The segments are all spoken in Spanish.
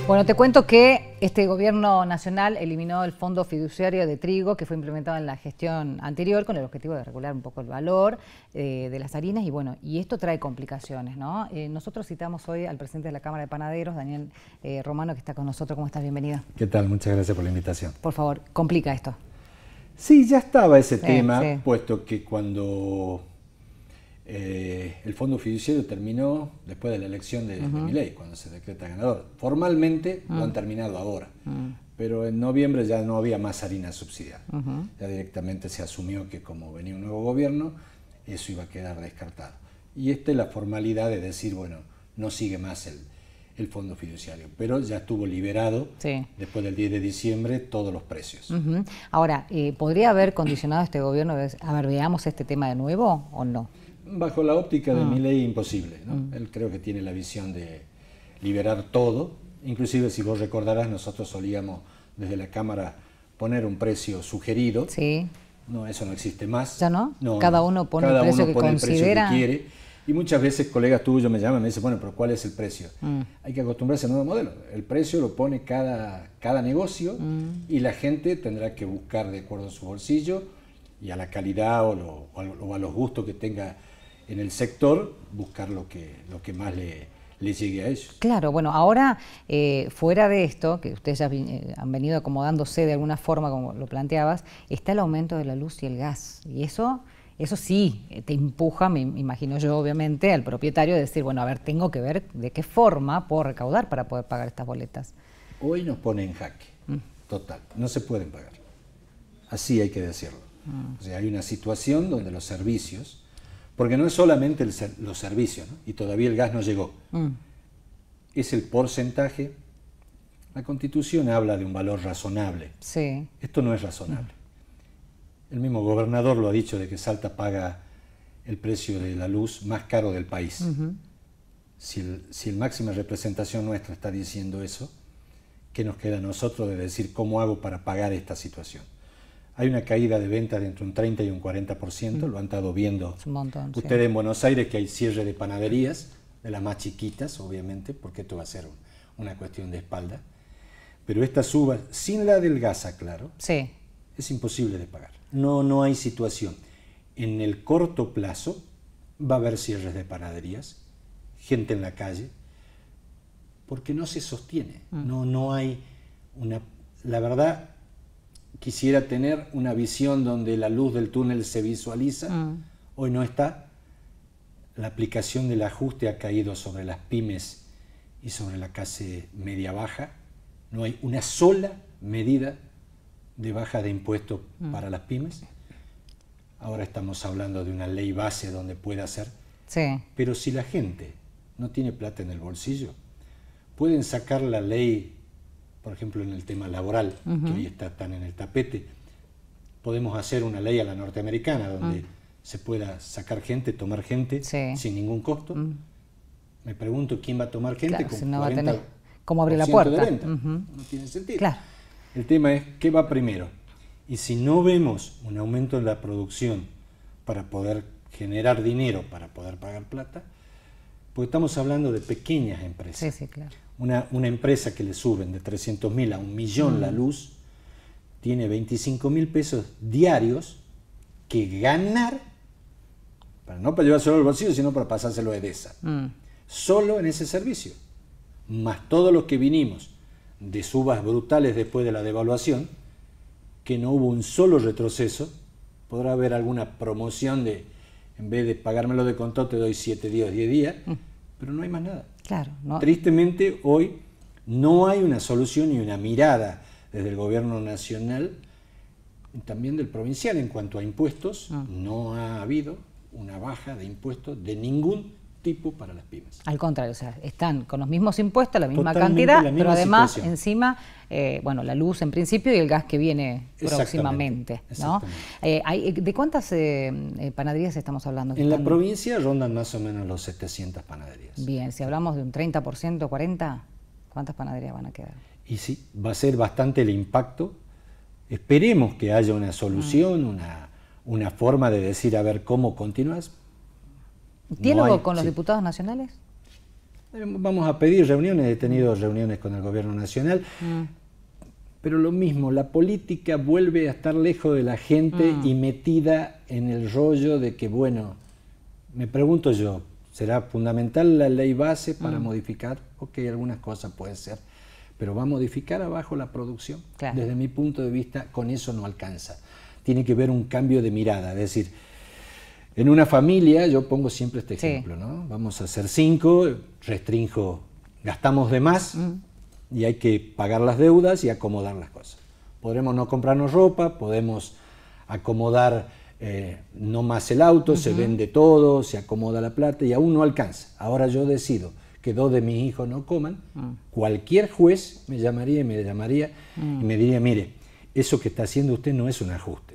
Bueno, te cuento que este gobierno nacional eliminó el fondo fiduciario de trigo que fue implementado en la gestión anterior con el objetivo de regular un poco el valor de las harinas y bueno, y esto trae complicaciones, ¿no? Nosotros citamos hoy al presidente de la Cámara de Panaderos, Daniel Romano, que está con nosotros. ¿Cómo estás? Bienvenido. ¿Qué tal? Muchas gracias por la invitación. Por favor, complica esto. Sí, ya estaba ese tema, puesto que cuando el fondo fiduciario terminó después de la elección de Milei, cuando se decreta ganador. Formalmente lo han terminado ahora, pero en noviembre ya no había más harina subsidiada. Ya directamente se asumió que como venía un nuevo gobierno, eso iba a quedar descartado. Y esta es la formalidad de decir, bueno, no sigue más el fondo fiduciario, pero ya estuvo liberado después del 10 de diciembre todos los precios. Ahora, ¿podría haber condicionado este gobierno? A ver, veamos este tema de nuevo o no. Bajo la óptica de Milei, imposible, ¿no? Él creo que tiene la visión de liberar todo. Inclusive, si vos recordarás, nosotros solíamos desde la Cámara poner un precio sugerido. Sí. No, eso no existe más. ¿Ya no? No, cada uno pone el precio que considera. El precio que quiere. Y muchas veces colegas tuyos me llaman y me dicen, bueno, pero ¿cuál es el precio? Hay que acostumbrarse al nuevo modelo. El precio lo pone cada negocio y la gente tendrá que buscar de acuerdo a su bolsillo y a la calidad o a los gustos que tenga en el sector, buscar lo que más le llegue a ellos. Claro, bueno, ahora fuera de esto, que ustedes ya han venido acomodándose de alguna forma, como lo planteabas, está el aumento de la luz y el gas. Y eso sí te empuja, me imagino yo obviamente, al propietario de decir, bueno, a ver, tengo que ver de qué forma puedo recaudar para poder pagar estas boletas. Hoy nos pone en jaque, total, no se pueden pagar. Así hay que decirlo. O sea, hay una situación donde los servicios, porque no es solamente los servicios, ¿no? Y todavía el gas no llegó. Es el porcentaje. La Constitución habla de un valor razonable. Sí. Esto no es razonable. El mismo gobernador lo ha dicho, de que Salta paga el precio de la luz más caro del país. Si el máxima representación nuestra está diciendo eso, ¿qué nos queda a nosotros de decir cómo hago para pagar esta situación? Hay una caída de ventas de entre un 30 y un 40%, lo han estado viendo es un montón, ustedes en Buenos Aires, que hay cierre de panaderías, de las más chiquitas, obviamente, porque esto va a ser una cuestión de espalda. Pero esta suba, sin la del gas, claro, es imposible de pagar. No hay situación. En el corto plazo va a haber cierres de panaderías, gente en la calle, porque no se sostiene. No hay una... La verdad, quisiera tener una visión donde la luz del túnel se visualiza. Hoy no está. La aplicación del ajuste ha caído sobre las pymes y sobre la clase media-baja. No hay una sola medida de baja de impuestos para las pymes. Ahora estamos hablando de una ley base donde pueda ser. Pero si la gente no tiene plata en el bolsillo, pueden sacar la ley, por ejemplo, en el tema laboral, que hoy está tan en el tapete. Podemos hacer una ley a la norteamericana, donde se pueda sacar gente, tomar gente, sin ningún costo. Me pregunto quién va a tomar gente, claro, con si no 40% va a tener cómo abrir la puerta. De venta. No tiene sentido. Claro. El tema es, ¿qué va primero? Y si no vemos un aumento en la producción para poder generar dinero, para poder pagar plata, porque estamos hablando de pequeñas empresas. Claro. Una empresa que le suben de 300.000 a 1.000.000 la luz, tiene 25.000 pesos diarios que ganar, no para llevárselo al bolsillo, sino para pasárselo a Edesa. Solo en ese servicio. Más todos los que vinimos de subas brutales después de la devaluación, que no hubo un solo retroceso. Podrá haber alguna promoción de, en vez de pagármelo de contado, te doy 7 días, 10 días, pero no hay más nada. Claro, no. Tristemente, hoy no hay una solución y una mirada desde el gobierno nacional y también del provincial en cuanto a impuestos. No ha habido una baja de impuestos de ningún tipo para las pymes. Al contrario, o sea, están con los mismos impuestos, la misma cantidad, pero además situación. Encima, bueno, la luz en principio y el gas que viene próximamente, ¿no? ¿De cuántas panaderías estamos hablando? En la provincia rondan más o menos los 700 panaderías. Bien, si hablamos de un 30%, 40%, ¿cuántas panaderías van a quedar? Y sí, va a ser bastante el impacto. Esperemos que haya una solución, una forma de decir, a ver, cómo continúas. ¿Diálogo con los diputados nacionales? Vamos a pedir reuniones, he tenido reuniones con el gobierno nacional, pero lo mismo, la política vuelve a estar lejos de la gente y metida en el rollo de que, bueno, me pregunto yo, ¿será fundamental la ley base para modificar? Ok, algunas cosas puede ser, pero va a modificar abajo la producción. Claro. Desde mi punto de vista, con eso no alcanza. Tiene que haber un cambio de mirada, es decir, en una familia, yo pongo siempre este ejemplo, ¿no? Vamos a ser 5, restringo, gastamos de más y hay que pagar las deudas y acomodar las cosas. Podremos no comprarnos ropa, podemos acomodar no más el auto, se vende todo, se acomoda la plata y aún no alcanza. Ahora yo decido que 2 de mis hijos no coman, cualquier juez me llamaría y me diría, mire, eso que está haciendo usted no es un ajuste.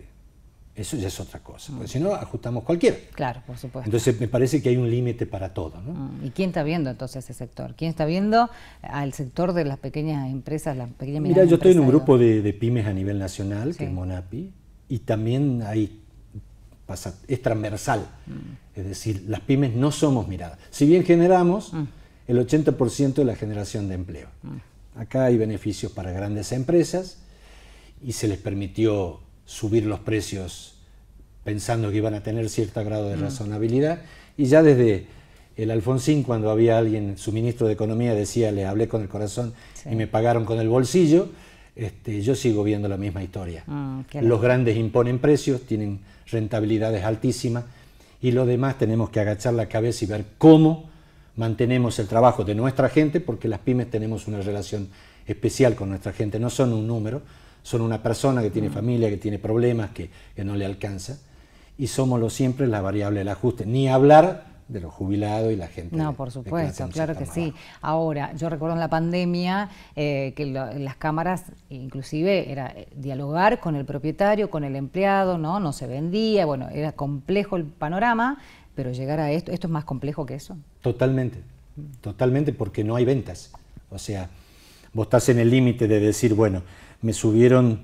Eso ya es otra cosa, porque si no, ajustamos cualquiera. Claro, por supuesto. Entonces me parece que hay un límite para todo, ¿no? ¿Y quién está viendo entonces ese sector? ¿Quién está viendo al sector de las pequeñas empresas, las pequeñas Mira, yo estoy en un grupo de pymes a nivel nacional, que es Monapi, y también es transversal. Es decir, las pymes no somos miradas. Si bien generamos el 80% de la generación de empleo. Acá hay beneficios para grandes empresas y se les permitió subir los precios pensando que iban a tener cierto grado de razonabilidad, y ya desde el Alfonsín, cuando había alguien, su ministro de Economía decía, le hablé con el corazón y me pagaron con el bolsillo, yo sigo viendo la misma historia. Los grandes imponen precios, tienen rentabilidades altísimas, y lo demás tenemos que agachar la cabeza y ver cómo mantenemos el trabajo de nuestra gente, porque las pymes tenemos una relación especial con nuestra gente, no son un número, son una persona que tiene familia, que tiene problemas, que no le alcanza, y somos siempre la variable del ajuste, ni hablar de los jubilados y la gente. No, por supuesto, claro que sí. Ahora, yo recuerdo en la pandemia que las cámaras, inclusive, era dialogar con el propietario, con el empleado, no se vendía, bueno, era complejo el panorama, pero llegar a esto es más complejo que eso. Totalmente, totalmente, porque no hay ventas. O sea, vos estás en el límite de decir, bueno, me subieron,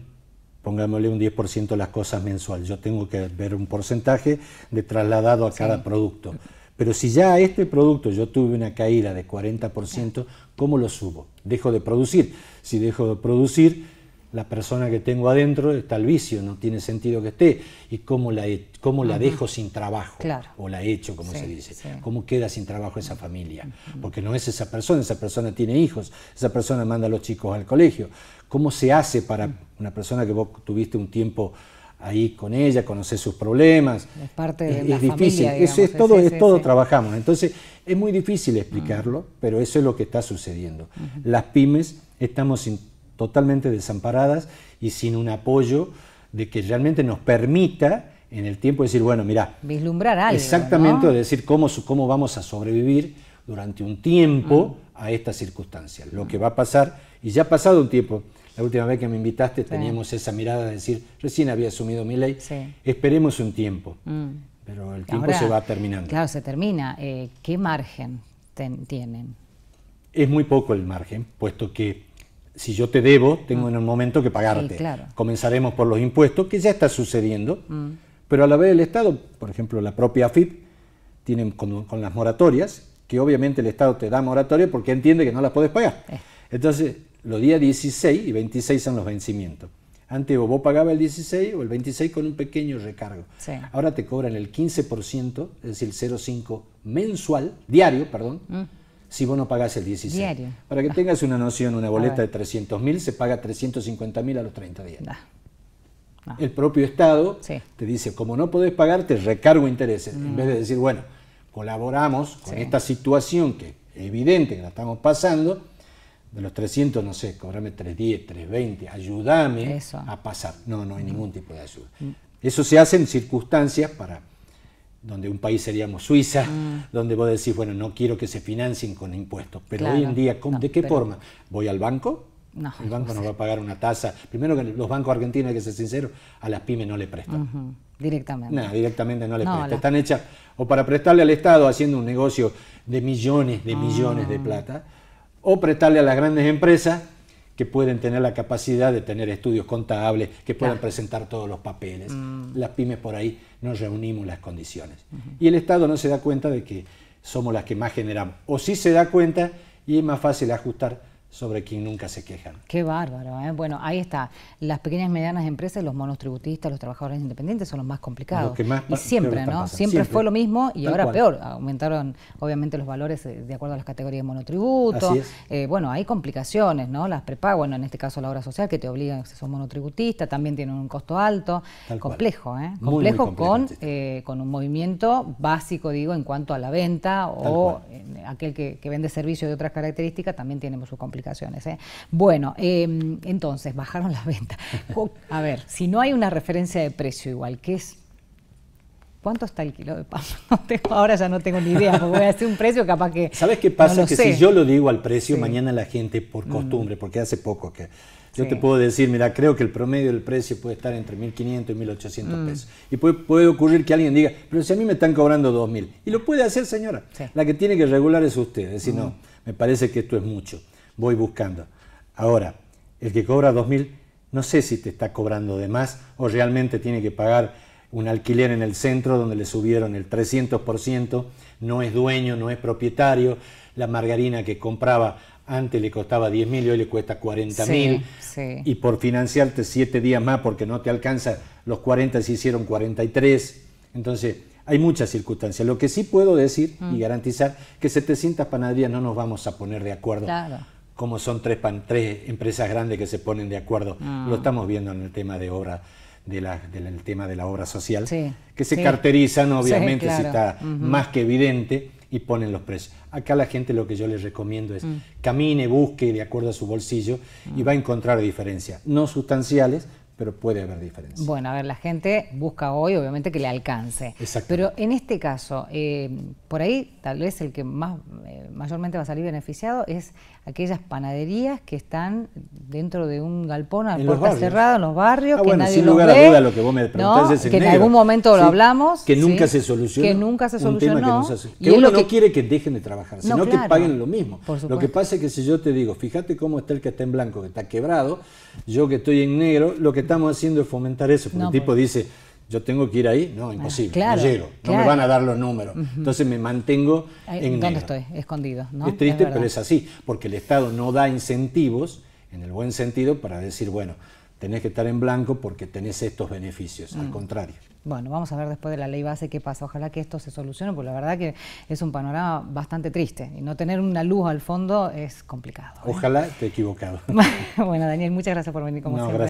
pongámosle un 10% las cosas mensual. Yo tengo que ver un porcentaje de trasladado a cada producto. Pero si ya a este producto yo tuve una caída de 40%, ¿cómo lo subo? Dejo de producir. Si dejo de producir, la persona que tengo adentro está al vicio, no tiene sentido que esté. ¿Y cómo la dejo sin trabajo? Claro. O la echo, como se dice. ¿Cómo queda sin trabajo esa familia? Porque no es esa persona tiene hijos, esa persona manda a los chicos al colegio. ¿Cómo se hace para una persona que vos tuviste un tiempo ahí con ella, conocés sus problemas? Es parte de la difícil, familia, digamos, es todo trabajamos. Entonces es muy difícil explicarlo, pero eso es lo que está sucediendo. Las pymes estamos totalmente desamparadas y sin un apoyo de que realmente nos permita en el tiempo decir, bueno, mirá, vislumbrar algo, exactamente, ¿no? Decir cómo vamos a sobrevivir durante un tiempo a estas circunstancias. Lo que va a pasar, y ya ha pasado un tiempo. La última vez que me invitaste teníamos esa mirada de decir, recién había asumido mi ley, esperemos un tiempo, pero el tiempo se va terminando. Claro, se termina. ¿Qué margen tienen? Es muy poco el margen, puesto que si yo te debo, tengo en un momento que pagarte. Comenzaremos por los impuestos, que ya está sucediendo, pero a la vez el Estado, por ejemplo, la propia AFIP, tienen con las moratorias, que obviamente el Estado te da moratoria porque entiende que no las podés pagar. Entonces, los días 16 y 26 son los vencimientos. Antes vos pagabas el 16 o el 26 con un pequeño recargo. Ahora te cobran el 15%, es decir, 0,5 mensual, diario, perdón, si vos no pagás el 16. Diario. Para que tengas una noción, una boleta de 300.000 se paga 350.000 a los 30 días. El propio Estado te dice, como no podés pagar, te recargo intereses. En vez de decir, bueno, colaboramos con esta situación que es evidente que la estamos pasando, de los 300, no sé, cobrame 310, 320, ayúdame a pasar. No hay ningún tipo de ayuda. Eso se hace en circunstancias donde un país seríamos Suiza, donde vos decís, bueno, no quiero que se financien con impuestos. Pero hoy en día, ¿de qué forma? ¿Voy al banco? No, el banco nos va a pagar una tasa. Primero que los bancos argentinos, hay que ser sinceros, a las pymes no le prestan. Directamente. No, directamente no le prestan. Están hechas o para prestarle al Estado haciendo un negocio de millones de plata, o prestarle a las grandes empresas que pueden tener la capacidad de tener estudios contables, que puedan presentar todos los papeles. Las pymes por ahí no reunimos las condiciones. Y el Estado no se da cuenta de que somos las que más generamos. O sí se da cuenta y es más fácil ajustar sobre quien nunca se quejan. Qué bárbaro, ¿eh? Bueno, ahí está. Las pequeñas y medianas empresas, los monotributistas, los trabajadores independientes son los más complicados. Y siempre, ¿no? Siempre fue lo mismo y ahora peor. Aumentaron, obviamente, los valores de acuerdo a las categorías de monotributo. Así es. Bueno, hay complicaciones, ¿no? Las prepagas, bueno, en este caso la obra social, que te obligan, si sos monotributista, también tienen un costo alto. Complejo, ¿eh? Complejo con un movimiento básico, digo, en cuanto a la venta o aquel que vende servicios de otras características también tiene sus complicaciones. Bueno, entonces, bajaron las ventas. A ver, si no hay una referencia de precio igual, ¿qué es? ¿Cuánto está el kilo de pan? Ahora ya no tengo ni idea, porque voy a hacer un precio capaz que... ¿Sabes qué pasa? No que si yo lo digo al precio, mañana la gente, por costumbre, porque hace poco que... Yo te puedo decir, mira, creo que el promedio del precio puede estar entre 1.500 y 1.800 pesos. Y puede ocurrir que alguien diga, pero si a mí me están cobrando 2.000. Y lo puede hacer, señora. La que tiene que regular es usted. Es decir, no, me parece que esto es mucho. Voy buscando. Ahora, el que cobra 2.000, no sé si te está cobrando de más o realmente tiene que pagar un alquiler en el centro donde le subieron el 300%, no es dueño, no es propietario, la margarina que compraba antes le costaba 10.000 y hoy le cuesta 40.000, y por financiarte 7 días más porque no te alcanza los 40 se hicieron 43, entonces hay muchas circunstancias. Lo que sí puedo decir y garantizar que 700 panaderías no nos vamos a poner de acuerdo. Como son tres empresas grandes que se ponen de acuerdo. Lo estamos viendo en el tema de obra, del tema de la obra social, que se carterizan, obviamente, si está más que evidente, y ponen los precios. Acá la gente lo que yo les recomiendo es camine, busque de acuerdo a su bolsillo y va a encontrar diferencias, no sustanciales, pero puede haber diferencias. Bueno, a ver, la gente busca hoy, obviamente, que le alcance. Pero en este caso, por ahí, tal vez el que mayormente va a salir beneficiado es aquellas panaderías que están dentro de un galpón a puerta cerrada en los barrios, que nadie los ve. Sin lugar a duda, lo que vos me preguntás es que en algún momento lo hablamos. Que nunca se solucionó. Que nunca se solucionó. Que uno no quiere que dejen de trabajar, sino que paguen lo mismo. Lo que pasa es que si yo te digo, fíjate cómo está el que está en blanco, que está quebrado, yo que estoy en negro, lo que estamos haciendo es fomentar eso. Porque el tipo dice, yo tengo que ir ahí, no, imposible, no llego, no me van a dar los números. Entonces me mantengo en negro. ¿Dónde estoy? Escondido, ¿no? Es triste, pero es así, porque el Estado no da incentivos, en el buen sentido, para decir, bueno, tenés que estar en blanco porque tenés estos beneficios, al contrario. Bueno, vamos a ver después de la ley base qué pasa. Ojalá que esto se solucione, porque la verdad que es un panorama bastante triste. Y no tener una luz al fondo es complicado. Ojalá esté equivocado. Bueno, Daniel, muchas gracias por venir como siempre.